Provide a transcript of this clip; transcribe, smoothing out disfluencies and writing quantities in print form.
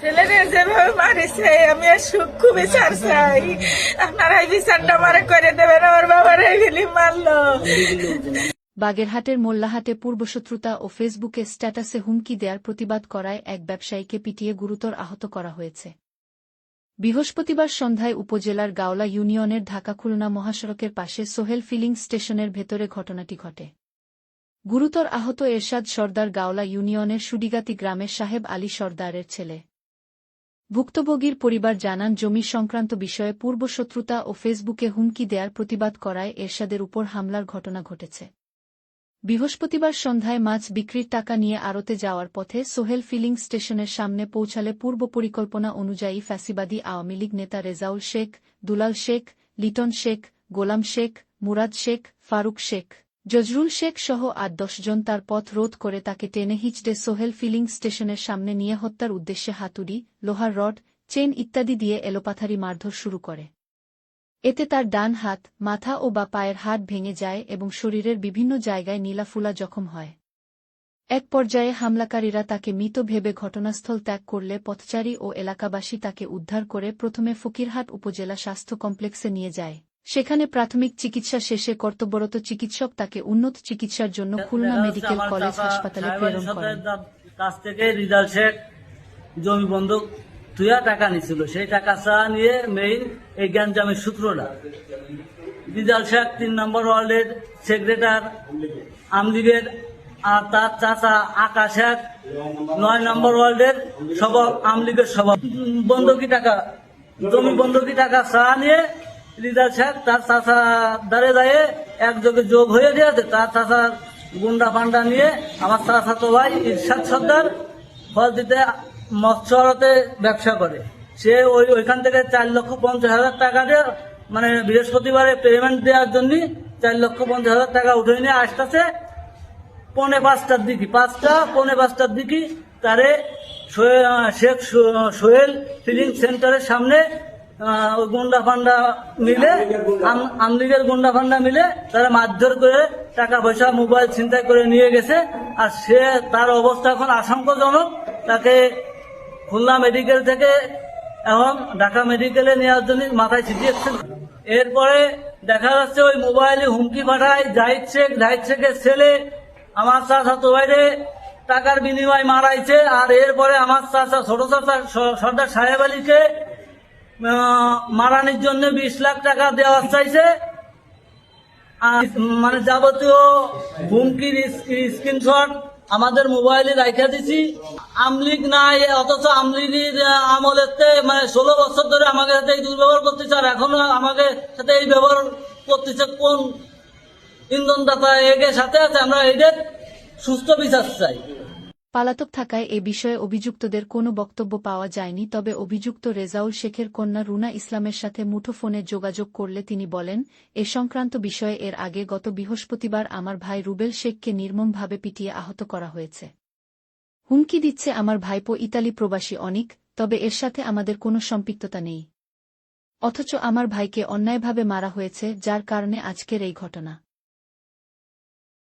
ছেলেরে যেভাবে মারিছে আমি আর খুব বিচার চাই। আপনারা এই বিচারটা আমারে করে দেবেন। আমার বাবার এইগুলি মারলো। বাগেরহাটের মোল্লাহাটে পূর্বশত্রুতা ও ফেসবুকে স্ট্যাটাসে হুমকি দেয়ার প্রতিবাদ করায় এক ব্যবসায়ীকে পিটিয়ে গুরুতর আহত করা হয়েছে। বৃহস্পতিবার সন্ধ্যায় উপজেলার গাওলা ইউনিয়নের ঢাকা-খুলনা মহাসড়কের পাশে সোহেল ফিলিং স্টেশনের ভেতরে ঘটনাটি ঘটে। গুরুতর আহত এরশাদ সর্দার গাওলা ইউনিয়নের সুডিগাতি গ্রামের সাহেব আলী সর্দারের ছেলে। ভুক্তভোগীর পরিবার জানান, জমি সংক্রান্ত বিষয়ে পূর্বশত্রুতা ও ফেসবুকে হুমকি দেয়ার প্রতিবাদ করায় এরশাদের উপর হামলার ঘটনা ঘটেছে। বৃহস্পতিবার সন্ধ্যায় মাছ বিক্রির টাকা নিয়ে আড়তে যাওয়ার পথে সোহেল ফিলিং স্টেশনের সামনে পৌঁছালে পূর্ব পরিকল্পনা অনুযায়ী ফ্যাসিবাদী আওয়ামী লীগ নেতা রেজাউল শেখ, দুলাল শেখ, লিটন শেখ, গোলাম শেখ, মুরাদ শেখ, ফারুক শেখ, জজরুল শেখ সহ ৮-১০ জন তার পথ রোধ করে তাকে টেনে হিঁচড়ে সোহেল ফিলিং স্টেশনের সামনে নিয়ে হত্যার উদ্দেশ্যে হাতুড়ি, লোহার রড, চেন ইত্যাদি দিয়ে এলোপাথারি মারধর শুরু করে। এতে তার ডান হাত, মাথা ও বা পায়ের হাড় ভেঙে যায় এবং শরীরের বিভিন্ন জায়গায় নীলাফুলা জখম হয়। এক পর্যায়ে হামলাকারীরা তাকে মৃত ভেবে ঘটনাস্থল ত্যাগ করলে পথচারী ও এলাকাবাসী তাকে উদ্ধার করে প্রথমে ফকিরহাট উপজেলা স্বাস্থ্য কমপ্লেক্সে নিয়ে যায়। সেখানে প্রাথমিক চিকিৎসা শেষে কর্তব্যরত চিকিৎসক তাকে উন্নত চিকিৎসার জন্য খুলনা মেডিকেল কলেজ হাসপাতালে প্রেরণ করেন। কাছ থেকে রিজাল শেখ জমি বন্ধক তুইয়া টাকা নিছিল, সেই টাকা চা নিয়ে মেইন এই গ্যাঞ্জামের সূত্রটা। রিজাল শেখ ৩ নম্বর ওয়ার্ডের সেক্রেটার আমলিগের, আর তার চাচা আকাশ শেখ ৯ নম্বর ওয়ার্ডের আমলিগের সভাপতি। বন্ধকি টাকা, জমি বন্ধকি টাকা চা নিয়ে রিজাল শেখ তার চাচা দ্বারে যায় একযোগে যোগ হয়ে গিয়েছে। তার চাচার গুন্ডা ফান্ডা নিয়ে আমার চাচাতো ভাই ইরশাদ সর্দার ফল দিতে মৎস্যতে ব্যবসা করে। সে ওইখান থেকে ৪,৫০,০০০ টাকা দিয়ে, মানে বৃহস্পতিবারে পেমেন্ট দেওয়ার জন্য ৪,৫০,০০০ টাকা উঠে নিয়ে আসতেছে। ৪:৫টার দিকে, ৫:৫টার দিকে তারে শেখ সোহেল ফিলিং সেন্টারের সামনে গুন্ডা ফান্ডা মিলে, আমলিগের গুন্ডা ফান্ডা মিলে তারা মারধর করে টাকা পয়সা মোবাইল ছিনতাই করে নিয়ে গেছে। আর সে তার অবস্থা এখন আশঙ্কাজনক। তাকে খুলনা মেডিকেল থেকে এখন ঢাকা মেডিকেলে নেওয়ার জন্য মাথায় ছিটিয়েছে। এরপরে দেখা যাচ্ছে ওই মোবাইলে হুমকি পাঠায় জাহিদ শেখের ছেলে আমার চাচাতো ভাইরে টাকার বিনিময় মারাইছে। আর এরপরে আমার চাচা ছোট চাচা সর্দার সাহেব আলীকে মারানির জন্য ২০ লাখ টাকা দেওয়া চাইছে। মানে যাবতীয় হুমকির স্ক্রিনশট আমাদের মোবাইলে রাখা দিছি। আমলিগ নাই, অথচ আমলিগের আমলেতে মানে ১৬ বছর ধরে আমাদের সাথে এই দুর্ব্যবহার করতেছে। আর এখনো আমাদের সাথে এই ব্যবহার করতেছে কোন ইন্ধনদাতা এগিয়ে সাথে আছে। আমরা এদের সুস্থ বিচার চাই। পালাতক থাকায় এ বিষয়ে অভিযুক্তদের কোনো বক্তব্য পাওয়া যায়নি। তবে অভিযুক্ত রেজাউল শেখের কন্যা রুনা ইসলামের সাথে মুঠোফোনে যোগাযোগ করলে তিনি বলেন, এ সংক্রান্ত বিষয়ে এর আগে গত বৃহস্পতিবার আমার ভাই রুবেল শেখকে নির্মমভাবে পিটিয়ে আহত করা হয়েছে। হুমকি দিচ্ছে আমার ভাইপো ইতালি প্রবাসী অনিক, তবে এর সাথে আমাদের কোনো সম্পৃক্ততা নেই। অথচ আমার ভাইকে অন্যায়ভাবে মারা হয়েছে, যার কারণে আজকের এই ঘটনা।